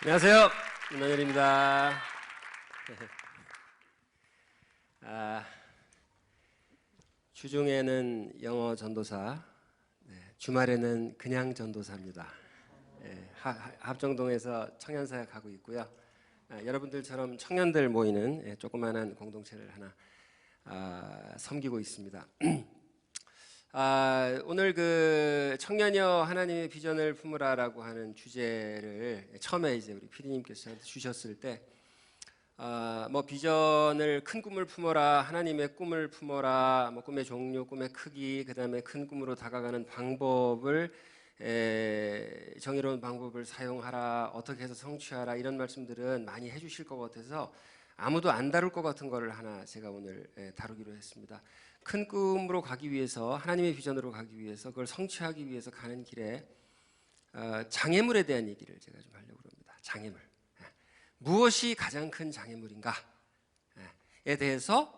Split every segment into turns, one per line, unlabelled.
안녕하세요. 윤원열입니다. 주중에는 영어 전도사, 주말에는 그냥 전도사입니다. 합정동에서 청년사역 하고 있고요. 여러분들처럼 청년들 모이는 조그마한 공동체를 하나 섬기고 있습니다. 오늘 그 청년여 하나님의 비전을 품으라라고 하는 주제를 처음에 이제 우리 피디님께서 저한테 주셨을 때, 뭐 비전을 큰 꿈을 품어라, 하나님의 꿈을 품어라, 뭐 꿈의 종류, 꿈의 크기, 그 다음에 큰 꿈으로 다가가는 방법을 정의로운 방법을 사용하라, 어떻게 해서 성취하라, 이런 말씀들은 많이 해주실 것 같아서 아무도 안 다룰 것 같은 거를 하나 제가 오늘 다루기로 했습니다. 큰 꿈으로 가기 위해서, 하나님의 비전으로 가기 위해서, 그걸 성취하기 위해서 가는 길에 장애물에 대한 얘기를 제가 좀 하려고 합니다. 장애물. 무엇이 가장 큰 장애물인가에 대해서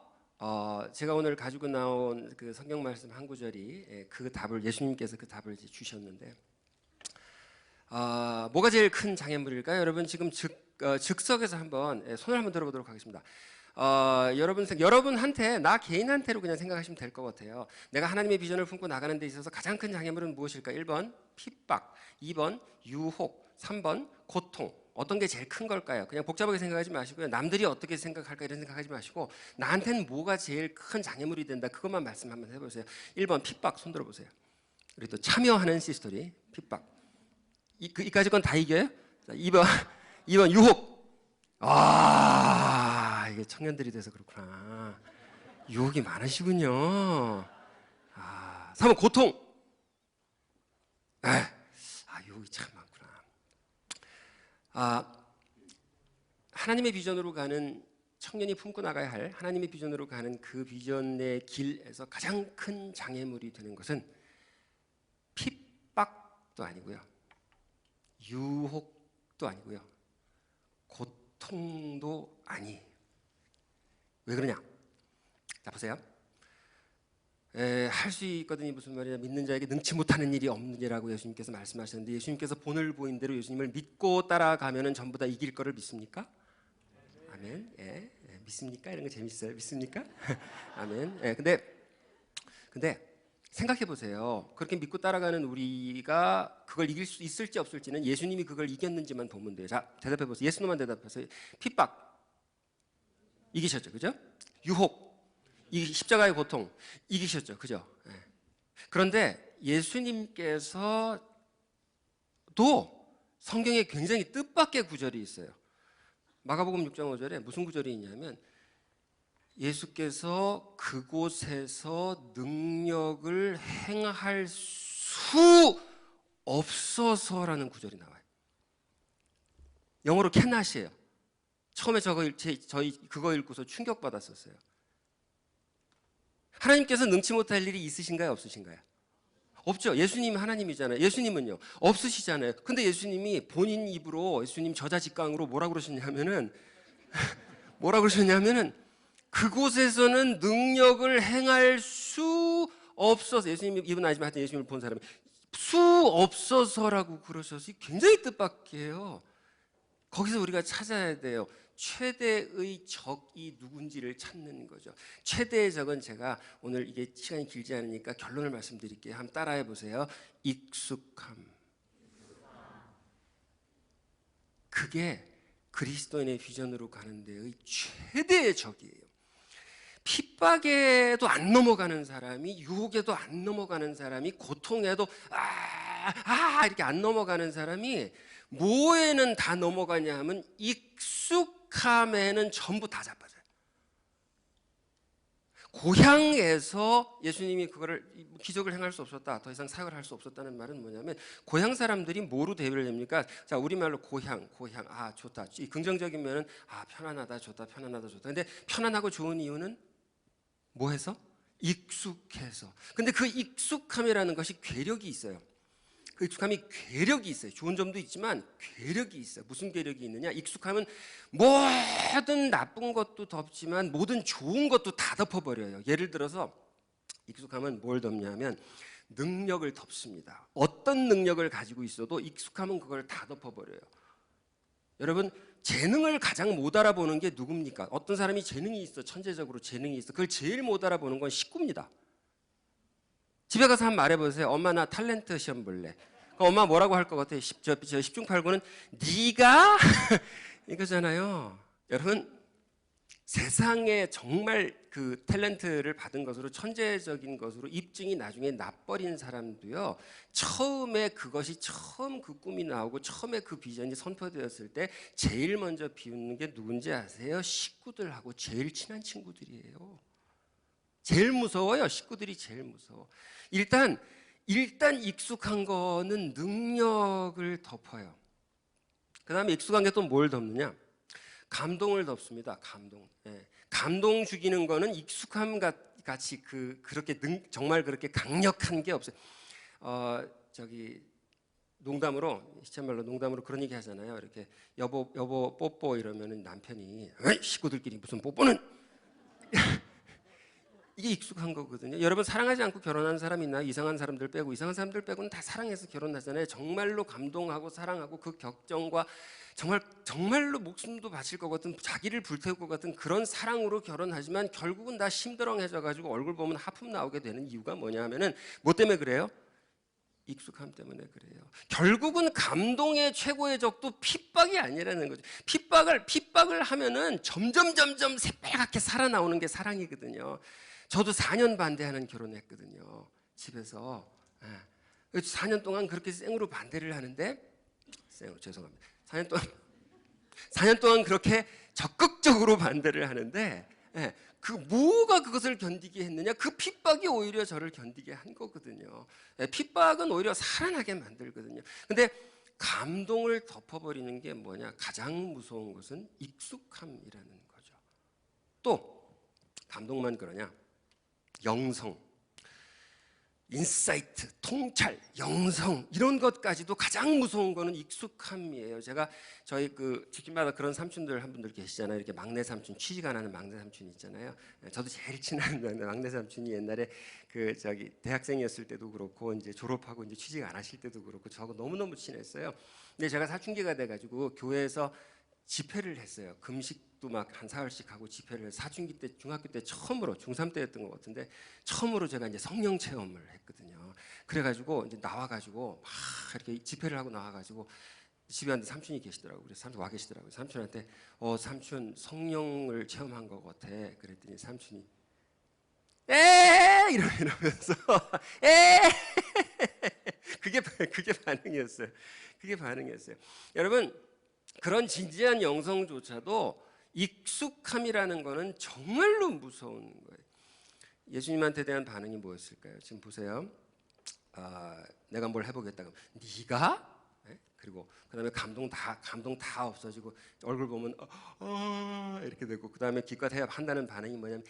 제가 오늘 가지고 나온 그 성경 말씀 한 구절이 그 답을, 예수님께서 그 답을 이제 주셨는데, 뭐가 제일 큰 장애물일까요? 여러분 지금 즉석에서 한번 손을 한번 들어보도록 하겠습니다. 여러분한테, 나 개인한테로 그냥 생각하시면 될 것 같아요. 내가 하나님의 비전을 품고 나가는 데 있어서 가장 큰 장애물은 무엇일까? 1번 핍박, 2번 유혹, 3번 고통. 어떤 게 제일 큰 걸까요? 그냥 복잡하게 생각하지 마시고요. 남들이 어떻게 생각할까 이런 생각하지 마시고, 나한테는 뭐가 제일 큰 장애물이 된다, 그것만 말씀 한번 해보세요. 1번 핍박, 손 들어보세요. 우리 또 참여하는 시스토리, 핍박. 이까지 건 다 이겨요? 자, 2번 유혹. 이게 청년들이 돼서 그렇구나. 유혹이 많으시군요. 3번 고통. 유혹이 참 많구나. 하나님의 비전으로 가는, 청년이 품고 나가야 할 하나님의 비전으로 가는 그 비전의 길에서 가장 큰 장애물이 되는 것은 핍박도 아니고요, 유혹도 아니고요, 고통도 아니. 왜 그러냐? 자, 보세요. 할 수 있거든요. 무슨 말이냐? 믿는 자에게 능치 못하는 일이 없느니라고 예수님께서 말씀하셨는데, 예수님께서 본을 보인 대로 예수님을 믿고 따라가면은 전부 다 이길 거를 믿습니까? 아멘. 믿습니까? 이런 거 재밌어요. 믿습니까? 아멘. 근데 생각해 보세요. 그렇게 믿고 따라가는 우리가 그걸 이길 수 있을지 없을지는 예수님이 그걸 이겼는지만 보면 돼요. 자, 대답해 보세요. 예수님만 대답하세요. 핍박 이기셨죠, 그죠? 유혹, 십자가의 고통 이기셨죠, 그죠? 그런데 예수님께서도 성경에 굉장히 뜻밖의 구절이 있어요. 마가복음 6장 5절에 무슨 구절이 있냐면, 예수께서 그곳에서 능력을 행할 수 없어서라는 구절이 나와요. 영어로 cannot이에요. 처음에 저희 그거 읽고서 충격받았었어요. 하나님께서 능치 못할 일이 있으신가요, 없으신가요? 없죠. 예수님이 하나님이잖아요. 예수님은요, 없으시잖아요. 근데 예수님이 본인 입으로, 예수님 저자직강으로 뭐라고 그러셨냐면은 그곳에서는 능력을 행할 수 없어서, 예수님 입은 아니지만 하여튼 예수님을 본 사람이 수 없어서라고 그러셔서 굉장히 뜻밖이에요. 거기서 우리가 찾아야 돼요. 최대의 적이 누군지를 찾는 거죠. 최대의 적은, 제가 오늘 이게 시간이 길지 않으니까 결론을 말씀드릴게요. 한번 따라해 보세요. 익숙함. 그게 그리스도인의 비전으로 가는 데의 최대의 적이에요. 핍박에도 안 넘어가는 사람이, 유혹에도 안 넘어가는 사람이, 고통에도 이렇게 안 넘어가는 사람이 뭐에는 다 넘어가냐 하면 익숙함에는 전부 다 자빠져요. 고향에서 예수님이 그거를, 기적을 행할 수 없었다, 더 이상 사역을 할 수 없었다는 말은 뭐냐면, 고향 사람들이 뭐로 대비를 합니까? 자, 우리말로 고향, 좋다. 이 긍정적인 면은 편안하다, 좋다, 편안하다, 좋다. 근데 편안하고 좋은 이유는 뭐 해서? 익숙해서. 근데 그 익숙함이라는 것이 괴력이 있어요. 그 익숙함이 괴력이 있어요. 좋은 점도 있지만 괴력이 있어요. 무슨 괴력이 있느냐? 익숙함은 모든 나쁜 것도 덮지만 모든 좋은 것도 다 덮어버려요. 예를 들어서 익숙함은 뭘 덮냐면 능력을 덮습니다. 어떤 능력을 가지고 있어도 익숙함은 그걸 다 덮어버려요. 여러분, 재능을 가장 못 알아보는 게 누굽니까? 어떤 사람이 재능이 있어, 천재적으로 재능이 있어. 그걸 제일 못 알아보는 건 식구입니다. 집에 가서 한번 말해보세요. 엄마 나 탤런트 시험 볼래. 그럼 엄마 뭐라고 할 것 같아요? 10중 8구는 네가 이거잖아요. 여러분, 세상에 정말 그 탤런트를 받은 것으로 천재적인 것으로 입증이 나중에 나버린 사람도요, 처음에 그것이 처음 그 꿈이 나오고 처음에 그 비전이 선포되었을 때 제일 먼저 비웃는 게 누군지 아세요? 식구들하고 제일 친한 친구들이에요. 제일 무서워요. 식구들이 제일 무서워. 일단 익숙한 거는 능력을 덮어요. 그 다음에 익숙한 게 또 뭘 덮느냐? 감동을 덮습니다. 감동. 예. 감동 죽이는 거는 익숙함 같이 그렇게 정말 그렇게 강력한 게 없어요. 농담으로, 시쳇말로 농담으로 그런 얘기 하잖아요. 이렇게 여보 뽀뽀 이러면은 남편이 식구들끼리 무슨 뽀뽀는 이게 익숙한 거거든요. 여러분, 사랑하지 않고 결혼하는 사람 있나요? 이상한 사람들 빼고. 이상한 사람들 빼고는 다 사랑해서 결혼하잖아요. 정말로 감동하고 사랑하고 그 격정과 정말로 목숨도 바칠 것 같은, 자기를 불태울 것 같은 그런 사랑으로 결혼하지만 결국은 다 심드렁해져 가지고 얼굴 보면 하품 나오게 되는 이유가 뭐냐 하면은 뭐 때문에 그래요? 익숙함 때문에 그래요. 결국은 감동의 최고의 적도 핍박이 아니라는 거죠. 핍박을 하면은 점점 새빨갛게 살아나오는 게 사랑이거든요. 저도 4년 반대하는 결혼했거든요. 집에서. 4년 동안 그렇게 생으로 반대를 하는데, 죄송합니다. 4년 동안 그렇게 적극적으로 반대를 하는데, 그 뭐가 그것을 견디게 했느냐? 그 핍박이 오히려 저를 견디게 한 거거든요. 핍박은 오히려 살아나게 만들거든요. 근데 감동을 덮어버리는 게 뭐냐? 가장 무서운 것은 익숙함이라는 거죠. 또 감동만 그러냐? 영성, 인사이트, 통찰, 영성 이런 것까지도 가장 무서운 거는 익숙함이에요. 제가 저희 집집마다 그런 삼촌들 한 분들 계시잖아요. 이렇게 막내 삼촌, 취직 안 하는 막내 삼촌 있잖아요. 저도 제일 친한 막내 삼촌이 옛날에 대학생이었을 때도 그렇고 이제 졸업하고 이제 취직 안 하실 때도 그렇고 저하고 너무너무 친했어요. 근데 제가 사춘기가 돼가지고 교회에서 집회를 했어요. 금식도 막 한 사흘씩 하고 집회를 해서 사춘기 때, 중학교 때 처음으로, 중3 때였던 것 같은데 처음으로 제가 이제 성령 체험을 했거든요. 그래가지고 이제 나와가지고 막 이렇게 집회를 하고 나와가지고 집에 왔는데 삼촌이 계시더라고요. 그래서 삼촌 와 계시더라고요. 삼촌한테 삼촌 성령을 체험한 것 같아. 그랬더니 삼촌이 이러면서 그게 반응이었어요. 그게 반응이었어요. 여러분, 그런 진지한 영성조차도 익숙함이라는 거는 정말로 무서운 거예요. 예수님한테 대한 반응이 뭐였을까요? 지금 보세요. 내가 뭘 해보겠다 그러면 네가? 그리고 그다음에 감동 다 없어지고 얼굴 보면 이렇게 되고 그다음에 기껏 해야 한다는 반응이 뭐냐면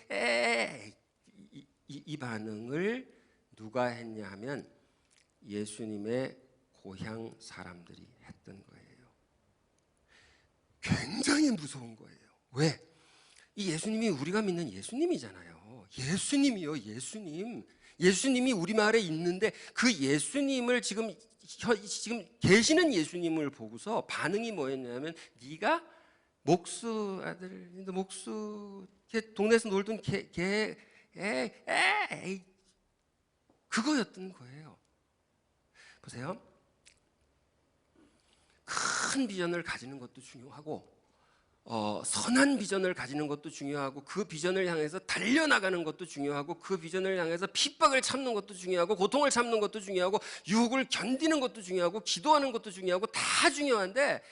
이 반응을 누가 했냐 하면 예수님의 고향 사람들이 했던 거예요. 굉장히 무서운 거예요. 왜? 이 예수님이 우리가 믿는 예수님이잖아요. 예수님이요, 예수님. 예수님이 우리 마을에 있는데 그 예수님을 지금 계시는 예수님을 보고서 반응이 뭐였냐면 네가 목수 아들, 목수 동네에서 놀던 그거였던 거예요. 보세요. 큰 비전을 가지는 것도 중요하고 선한 비전을 가지는 것도 중요하고 그 비전을 향해서 달려나가는 것도 중요하고 그 비전을 향해서 핍박을 참는 것도 중요하고 고통을 참는 것도 중요하고 유혹을 견디는 것도 중요하고 기도하는 것도 중요하고 다 중요한데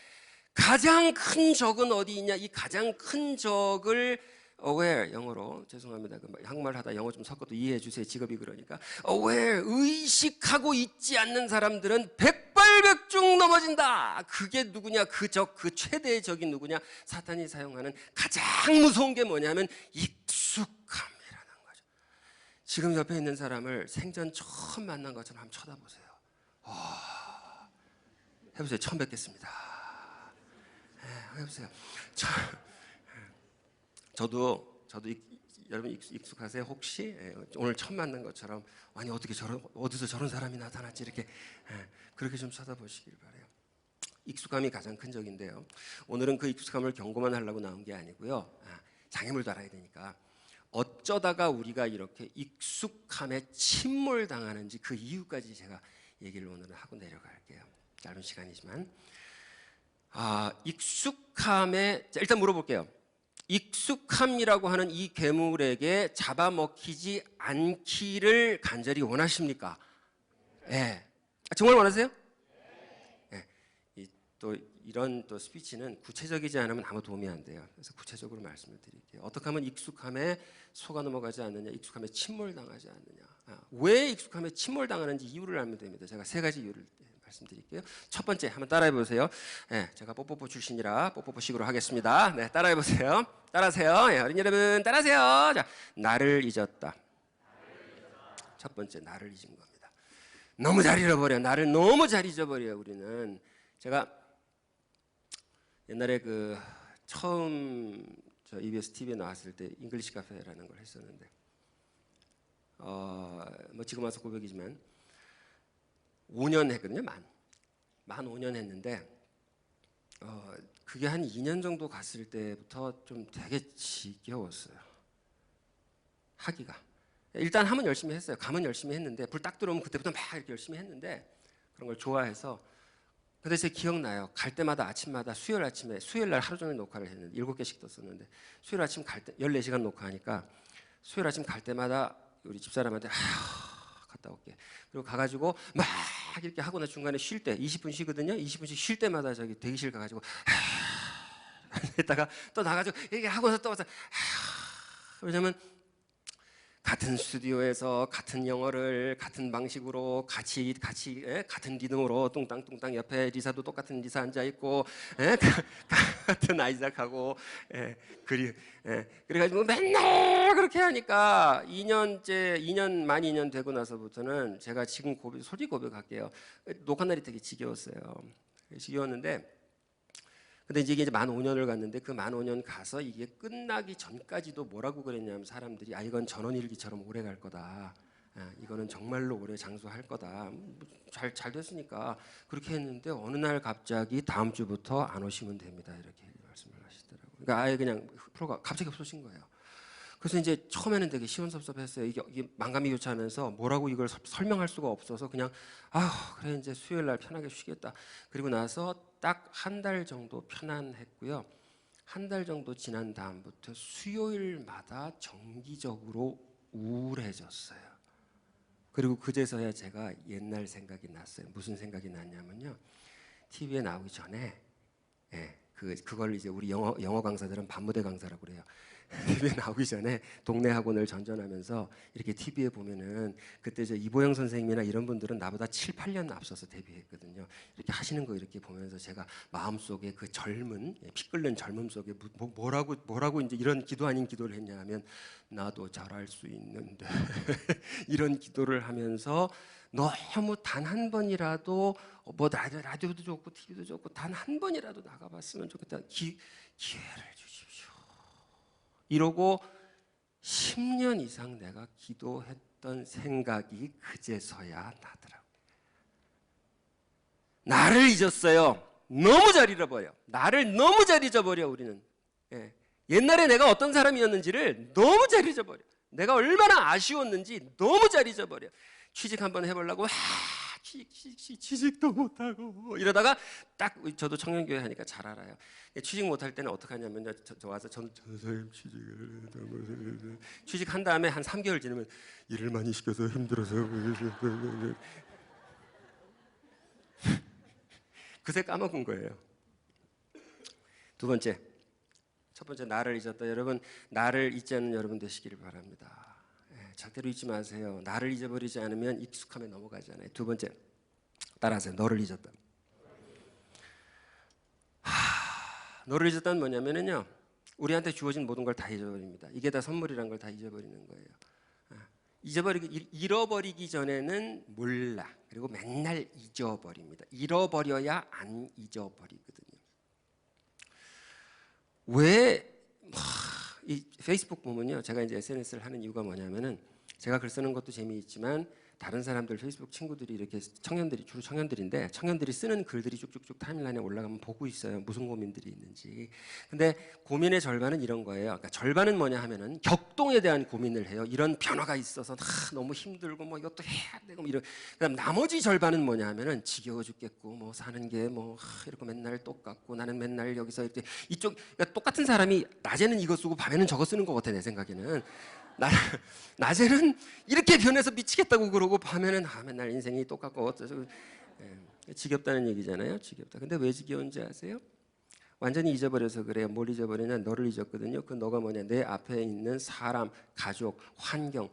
가장 큰 적은 어디 있냐? 이 가장 큰 적을 aware, 영어로 죄송합니다. 한국말 하다 영어 좀 섞어도 이해해 주세요. 직업이 그러니까 aware, 의식하고 있지 않는 사람들은 백발백중 넘어진다. 그게 누구냐? 그 적, 그 최대의 적이 누구냐? 사탄이 사용하는 가장 무서운 게 뭐냐면 익숙함이라는 거죠. 지금 옆에 있는 사람을 생전 처음 만난 것처럼 한번 쳐다보세요. 해보세요. 처음 뵙겠습니다. 해보세요. 저도 여러분 익숙하세요? 혹시 오늘 처음 만난 것처럼 아니 어디서 저런 사람이 나타났지 이렇게 그렇게 좀 쳐다보시길 바래요. 익숙함이 가장 큰 적인데요. 오늘은 그 익숙함을 경고만 하려고 나온 게 아니고요. 장애물도 알아야 되니까 어쩌다가 우리가 이렇게 익숙함에 침몰당하는지 그 이유까지 제가 얘기를 오늘은 하고 내려갈게요. 짧은 시간이지만 익숙함에 일단 물어볼게요. 익숙함이라고 하는 이 괴물에게 잡아먹히지 않기를 간절히 원하십니까? 네. 정말 원하세요? 네. 또 이런 또 스피치는 구체적이지 않으면 아무 도움이 안 돼요. 그래서 구체적으로 말씀을 드릴게요. 어떻게 하면 익숙함에 속아 넘어가지 않느냐, 익숙함에 침몰당하지 않느냐. 왜 익숙함에 침몰당하는지 이유를 알면 됩니다. 제가 세 가지 이유를 말씀드릴게요. 첫 번째, 한번 따라해 보세요. 네, 제가 뽀뽀뽀 출신이라 뽀뽀뽀식으로 하겠습니다. 네, 따라해 보세요. 따라하세요. 네, 어린이 여러분 따라하세요. 자, 나를 잊었다. 첫 번째, 나를 잊은 겁니다. 너무 잘 잃어버려. 나를 너무 잘 잊어버려. 우리는 제가 옛날에 그 처음 저 EBS TV에 나왔을 때 잉글리시 카페라는 걸 했었는데 뭐 지금 와서 고백이지만 5년 했거든요. 만 5년 했는데 그게 한 2년 정도 갔을 때부터 좀 되게 지겨웠어요. 하기가. 일단 하면 열심히 했어요. 가면 열심히 했는데 불 딱 들어오면 그때부터 막 이렇게 열심히 했는데 그런 걸 좋아해서. 근데 제 기억나요. 갈 때마다 아침마다 수요일 아침에, 수요일 날 하루 종일 녹화를 했는데 7개씩 떴었는데 수요일 아침 갈 때 14시간 녹화하니까 수요일 아침 갈 때마다 우리 집사람한테 갔다 올게. 그리고 가가지고 막 이렇게 하고 나 중간에 쉴 때 20분 쉬거든요. 20분씩 쉴 때마다 저기 대기실 가가지고 했다가 또 나가지고 이렇게 하고서 또 와서 왜냐면 같은 스튜디오에서 같은 영어를 같은 방식으로 같이 같은 리듬으로 뚱땅뚱땅 옆에 리사도 똑같은 리사 앉아 있고 같은 아이작하고 그래가지고 맨날 그렇게 하니까 2년 만 2년 되고 나서부터는 제가 지금 솔직히 고백할게요. 녹화 날이 되게 지겨웠어요. 지겨웠는데 근데 이제 만 5년을 갔는데 그 만 5년 가서 이게 끝나기 전까지도 뭐라고 그랬냐면 사람들이 이건 전원일기처럼 오래 갈 거다. 이거는 정말로 오래 장수할 거다. 잘 됐으니까 그렇게 했는데 어느 날 갑자기 다음 주부터 안 오시면 됩니다. 이렇게 말씀을 하시더라고요. 그러니까 아예 그냥 프로가 갑자기 없어진 거예요. 그래서 이제 처음에는 되게 시원섭섭했어요. 이게 만감이 교차하면서 뭐라고 이걸 설명할 수가 없어서 그냥 그래 이제 수요일 날 편하게 쉬겠다. 그리고 나서 딱 한 달 정도 편안했고요. 한 달 정도 지난 다음부터 수요일마다 정기적으로 우울해졌어요. 그리고 그제서야 제가 옛날 생각이 났어요. 무슨 생각이 났냐면요. TV에 나오기 전에 그걸 이제 우리 영어 강사들은 반무대 강사라고 그래요. TV에 나오기 전에 동네 학원을 전전하면서 이렇게 TV에 보면은 그때 저 이보영 선생님이나 이런 분들은 나보다 7, 8년 앞서서 데뷔했거든요. 이렇게 하시는 거 이렇게 보면서 제가 마음속에 그 젊은 피 끓는 젊음 속에 뭐라고 이제 이런 기도 아닌 기도를 했냐 하면 나도 잘할 수 있는데 이런 기도를 하면서 너무 단 한 번이라도 뭐 라디오도 좋고 TV도 좋고 단 한 번이라도 나가봤으면 좋겠다. 기회를 주십시오. 이러고 10년 이상 내가 기도했던 생각이 그제서야 나더라고요. 나를 잊었어요. 너무 잘 잃어버려. 나를 너무 잘 잊어버려 우리는. 옛날에 내가 어떤 사람이었는지를 너무 잘 잊어버려. 내가 얼마나 아쉬웠는지 너무 잘 잊어버려. 취직 한번 해보려고 취직도 못하고 이러다가 딱 저도 청년교회 하니까 잘 알아요. 취직 못할 때는 어떻게 하냐면요. 저 와서 선생님 취직한 다음에 한 3개월 지나면 일을 많이 시켜서 힘들어서 그새 까먹은 거예요. 두 번째, 첫 번째 나를 잊었다. 여러분 나를 잊지 않는 여러분 되시기를 바랍니다. 절대로 잊지 마세요. 나를 잊어버리지 않으면 익숙함에 넘어가잖아요. 두 번째, 따라하세요. 너를 잊었다. 너를 잊었다는 뭐냐면요. 우리한테 주어진 모든 걸 다 잊어버립니다. 이게 다 선물이란 걸 다 잊어버리는 거예요. 잃어버리기 전에는 몰라. 그리고 맨날 잊어버립니다. 잃어버려야 안 잊어버리거든요. 왜 이 페이스북 보면요, 제가 이제 SNS를 하는 이유가 뭐냐면은 제가 글 쓰는 것도 재미있지만 다른 사람들 페이스북 친구들이 이렇게 청년들이 주로 청년들인데 청년들이 쓰는 글들이 쭉쭉쭉 타임라인에 올라가면 보고 있어요. 무슨 고민들이 있는지. 근데 고민의 절반은 이런 거예요. 그러니까 절반은 뭐냐 하면은 격동에 대한 고민을 해요. 이런 변화가 있어서 너무 힘들고 뭐 이것도 해야 되고 뭐 이런. 그다음 나머지 절반은 뭐냐 하면은 지겨워 죽겠고 뭐 사는 게 뭐 이렇게 맨날 똑같고 나는 맨날 여기서 이렇게 이쪽 그러니까 똑같은 사람이 낮에는 이거 쓰고 밤에는 저거 쓰는 것 같아 내 생각에는. 낮에는 이렇게 변해서 미치겠다고 그러고 밤에는 맨날 인생이 똑같고 어쩌고 지겹다는 얘기잖아요. 지겹다. 근데 왜 지겨운지 아세요? 완전히 잊어버려서 그래요. 뭘 잊어버리냐? 너를 잊었거든요. 그 너가 뭐냐? 내 앞에 있는 사람, 가족, 환경,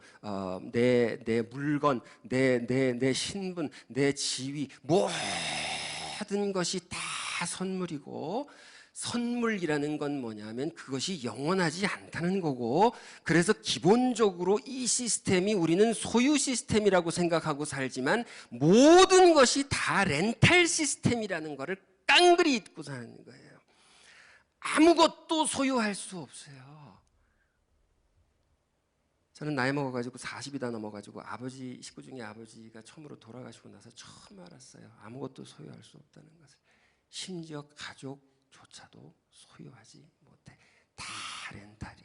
내 물건, 내 신분, 내 지위 모든 것이 다 선물이고 선물이라는 건 뭐냐면 그것이 영원하지 않다는 거고 그래서 기본적으로 이 시스템이 우리는 소유 시스템이라고 생각하고 살지만 모든 것이 다 렌탈 시스템이라는 거를 깡그리 잊고 사는 거예요. 아무것도 소유할 수 없어요. 저는 나이 먹어가지고 40이 다 넘어가지고 아버지 식구 중에 아버지가 처음으로 돌아가시고 나서 처음 알았어요. 아무것도 소유할 수 없다는 것을. 심지어 가족조차도 소유하지 못해. 다 렌탈이.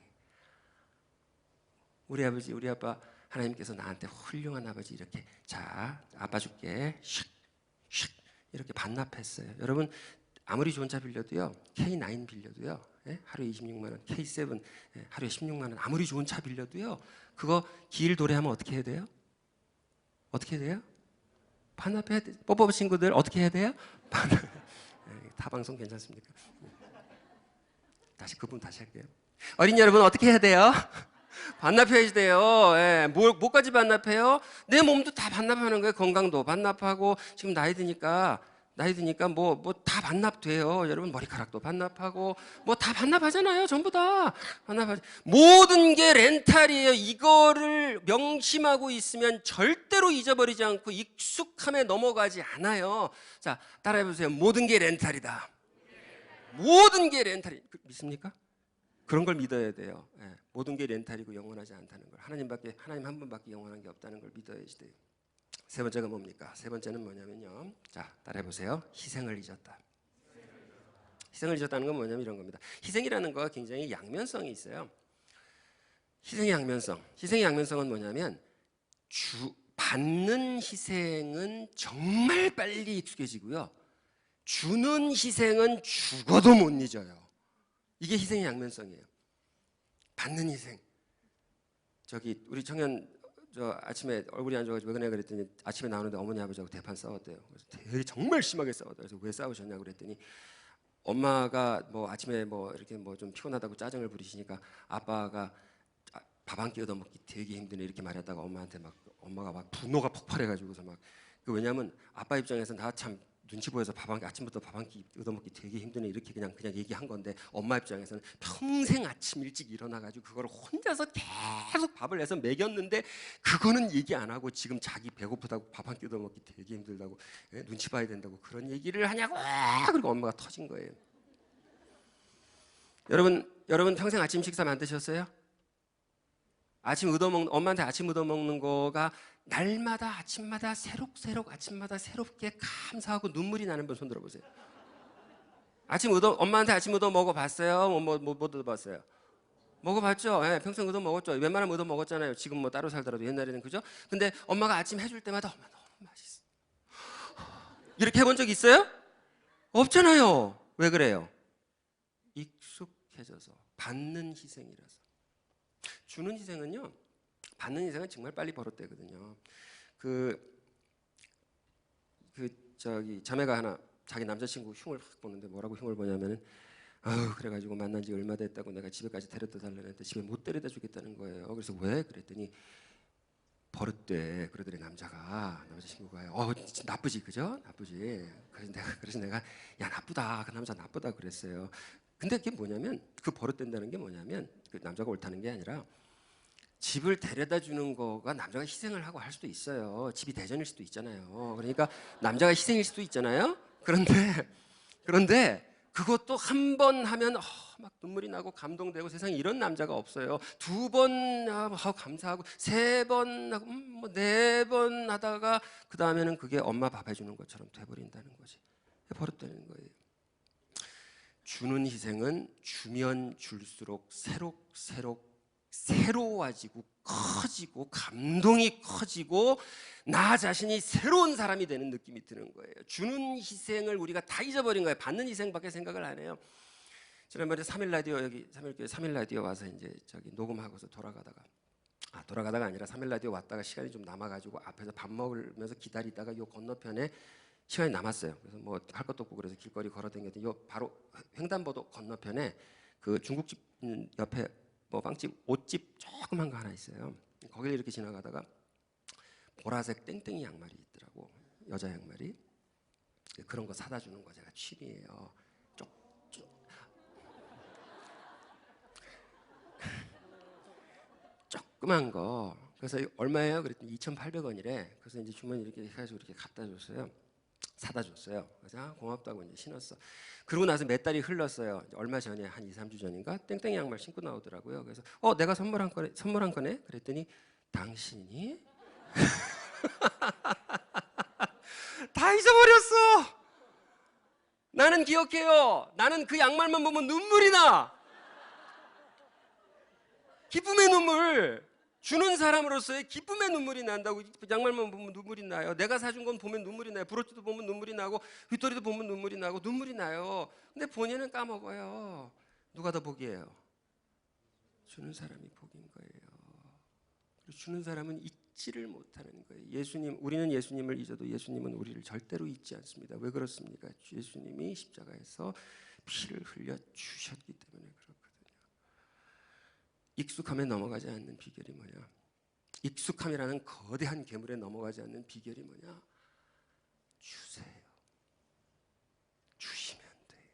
우리 아버지, 우리 아빠 하나님께서 나한테 훌륭한 아버지 이렇게 자 아빠 줄게 슉슉 이렇게 반납했어요. 여러분 아무리 좋은 차 빌려도요 K9 빌려도요 하루에 26만 원, K7 하루에 16만 원 아무리 좋은 차 빌려도요 그거 길 도래하면 어떻게 해야 돼요? 어떻게 해야 돼요? 반납해야 돼. 뽀뽀 친구들 어떻게 해야 돼요? 다 방송 괜찮습니까? 다시 그분 다시 할게요. 어린 여러분 어떻게 해야 돼요? 반납해야 돼요. 뭐까지 반납해요? 내 몸도 다 반납하는 거예요. 건강도 반납하고 지금 나이 드니까 뭐 다 반납돼요. 여러분 머리카락도 반납하고 뭐 다 반납하잖아요. 전부 다 반납하죠. 모든 게 렌탈이에요. 이거를 명심하고 있으면 절대로 잊어버리지 않고 익숙함에 넘어가지 않아요. 자, 따라해 보세요. 모든 게 렌탈이다. 모든 게 렌탈이 믿습니까? 그런 걸 믿어야 돼요. 모든 게 렌탈이고 영원하지 않다는 걸. 하나님 한 분밖에 영원한 게 없다는 걸 믿어야지 돼요. 세 번째가 뭡니까? 세 번째는 뭐냐면요. 자, 따라해 보세요. 희생을 잊었다. 희생을 잊었다는 건 뭐냐면 이런 겁니다. 희생이라는 거 굉장히 양면성이 있어요. 희생의 양면성. 희생의 양면성은 뭐냐면 받는 희생은 정말 빨리 익숙해지고요. 주는 희생은 죽어도 못 잊어요. 이게 희생의 양면성이에요. 받는 희생. 저기 우리 청년 저 아침에 얼굴이 안 좋아가지고 왜 그래 그랬더니 아침에 나오는데 어머니 아버지하고 대판 싸웠대요. 그래서 되게 정말 심하게 싸웠대요. 그래서 왜 싸우셨냐고 그랬더니 엄마가 뭐 아침에 뭐 이렇게 뭐 좀 피곤하다고 짜증을 부리시니까 아빠가 밥 한 끼 얻어먹기 되게 힘드네 이렇게 말했다가 엄마한테 막 엄마가 막 분노가 폭발해가지고서 막 왜냐면 아빠 입장에서는 다 참 눈치 보여서 아침부터 밥 한 끼 얻어먹기 되게 힘드네 이렇게 그냥 얘기한 건데 엄마 입장에서는 평생 아침 일찍 일어나가지고 그걸 혼자서 계속 밥을 내서 먹였는데 그거는 얘기 안 하고 지금 자기 배고프다고 밥 한 끼 얻어먹기 되게 힘들다고 눈치 봐야 된다고 그런 얘기를 하냐고 그리고 엄마가 터진 거예요. 여러분 평생 아침 식사 만드셨어요? 엄마한테 아침 얻어먹는 거가 날마다 아침마다 새록새록 아침마다 새롭게 감사하고 눈물이 나는 분 손 들어보세요. 엄마한테 아침 얻어 먹어봤어요? 뭐 얻어봤어요? 먹어봤죠? 평생 얻어 먹었죠. 웬만하면 얻어 먹었잖아요. 지금 뭐 따로 살더라도 옛날에는 그죠? 근데 엄마가 아침 해줄 때마다 엄마 너무 맛있어. 이렇게 해본 적 있어요? 없잖아요. 왜 그래요? 익숙해져서 받는 희생이라서. 주는 희생은요. 받는 희생은 정말 빨리 버릇되거든요. 저기 자매가 하나 자기 남자친구 흉을 확 보는데 뭐라고 흉을 보냐면은 그래가지고 만난 지 얼마 됐다고 내가 집에까지 데려다 달라는데 집에 못 데려다 주겠다는 거예요. 그래서 왜? 그랬더니 버릇돼. 그러더니 남자친구가요. 나쁘지 그죠? 나쁘지. 그래서 내가 야 나쁘다. 그 남자 나쁘다 그랬어요. 근데 그게 뭐냐면 그 버릇된다는 게 뭐냐면 그 남자가 옳다는 게 아니라 집을 데려다 주는 거가 남자가 희생을 하고 할 수도 있어요. 집이 대전일 수도 있잖아요. 그러니까 남자가 희생일 수도 있잖아요. 그런데 그것도 한 번 하면 막 눈물이 나고 감동되고 세상에 이런 남자가 없어요. 두 번 감사하고 세 번 하고 뭐 네 번 하다가 그 다음에는 그게 엄마 밥 해주는 것처럼 돼버린다는 거지. 버릇되는 거예요. 주는 희생은 주면 줄수록 새로워지고 커지고 감동이 커지고 나 자신이 새로운 사람이 되는 느낌이 드는 거예요. 주는 희생을 우리가 다 잊어버린 거예요. 받는 희생밖에 생각을 안 해요. 지난번에 3일 라디오 여기 3일 라디오 와서 이제 저기 녹음하고서 돌아가다가 아니라 3일 라디오 왔다가 시간이 좀 남아가지고 앞에서 밥 먹으면서 기다리다가 요 건너편에 시간이 남았어요. 그래서 뭐 할 것도 없고 그래서 길거리 걸어다녔더니 요 바로 횡단보도 건너편에 그 중국집 옆에 뭐 빵집 옷집 조그만 거 하나 있어요. 거기를 이렇게 지나가다가 보라색 땡땡이 양말이 있더라고. 여자 양말이. 그런 거 사다 주는 거 제가 취미예요. 조그만 거. 그래서 얼마예요? 그랬더니 2,800원이래. 그래서 이제 주머니 이렇게 해가지고 이렇게 갖다 줬어요. 사다 줬어요. 그래서 고맙다고 이제 신었어. 그러고 나서 몇 달이 흘렀어요. 얼마 전에 한 2, 3주 전인가 땡땡이 양말 신고 나오더라고요. 그래서 내가 선물한 거네. 그랬더니 당신이 다 잊어버렸어. 나는 기억해요. 나는 그 양말만 보면 눈물이 나. 기쁨의 눈물. 주는 사람으로서의 기쁨의 눈물이 난다고. 양말만 보면 눈물이 나요. 내가 사준 건 보면 눈물이 나요. 브로치도 보면 눈물이 나고 윗도리도 보면 눈물이 나고 눈물이 나요. 근데 본인은 까먹어요. 누가 더 복이에요? 주는 사람이 복인 거예요. 그리고 주는 사람은 잊지를 못하는 거예요. 우리는 예수님을 잊어도 예수님은 우리를 절대로 잊지 않습니다. 왜 그렇습니까? 예수님이 십자가에서 피를 흘려 주셨기 때문에 그렇거든요. 익숙함에 넘어가지 않는 비결이 뭐냐? 익숙함이라는 거대한 괴물에 넘어가지 않는 비결이 뭐냐? 주세요. 주시면 돼요.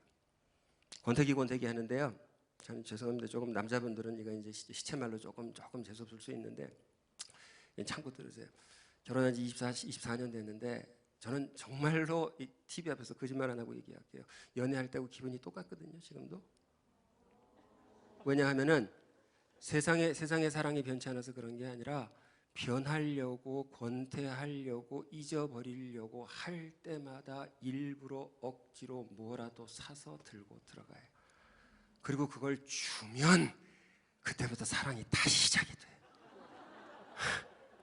권태기 하는데요. 저는 죄송합니다. 조금 남자분들은 이거 이제 시체말로 조금 재수없을 수 있는데 참고 들으세요. 결혼한 지 24년 됐는데 저는 정말로 이 TV 앞에서 거짓말 안 하고 얘기할게요. 연애할 때하고 기분이 똑같거든요. 지금도. 왜냐하면은 세상의 사랑이 변치 않아서 그런 게 아니라 변하려고 권태하려고 잊어버리려고 할 때마다 일부러 억지로 뭐라도 사서 들고 들어가요. 그리고 그걸 주면 그때부터 사랑이 다시 시작이 돼요.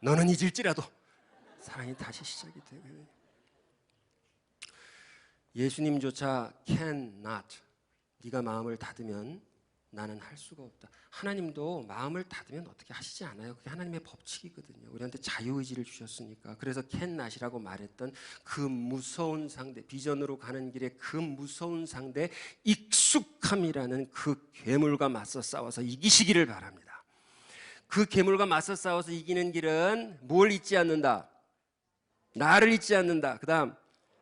너는 잊을지라도 사랑이 다시 시작이 돼요. 예수님조차 cannot. 네가 마음을 닫으면 나는 할 수가 없다. 하나님도 마음을 닫으면 어떻게 하시지 않아요. 그게 하나님의 법칙이거든요. 우리한테 자유의지를 주셨으니까. 그래서 cannot이라고 말했던 그 무서운 상대, 비전으로 가는 길에 그 무서운 상대, 익숙함이라는 그 괴물과 맞서 싸워서 이기시기를 바랍니다. 그 괴물과 맞서 싸워서 이기는 길은 뭘 잊지 않는다? 나를 잊지 않는다. 그 다음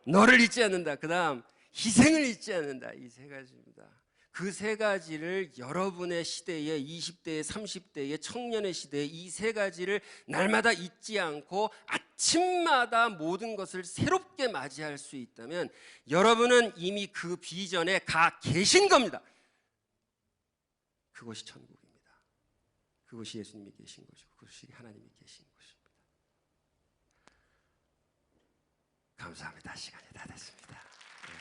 너를 잊지 않는다. 그 다음 희생을 잊지 않는다. 이 세 가지입니다. 그 세 가지를 여러분의 시대에 20대에 30대에 청년의 시대에 이 세 가지를 날마다 잊지 않고 아침마다 모든 것을 새롭게 맞이할 수 있다면 여러분은 이미 그 비전에 가 계신 겁니다. 그것이 천국입니다. 그것이 예수님이 계신 것이고 그것이 하나님이 계신 것입니다. 감사합니다. 시간이 다 됐습니다. 네.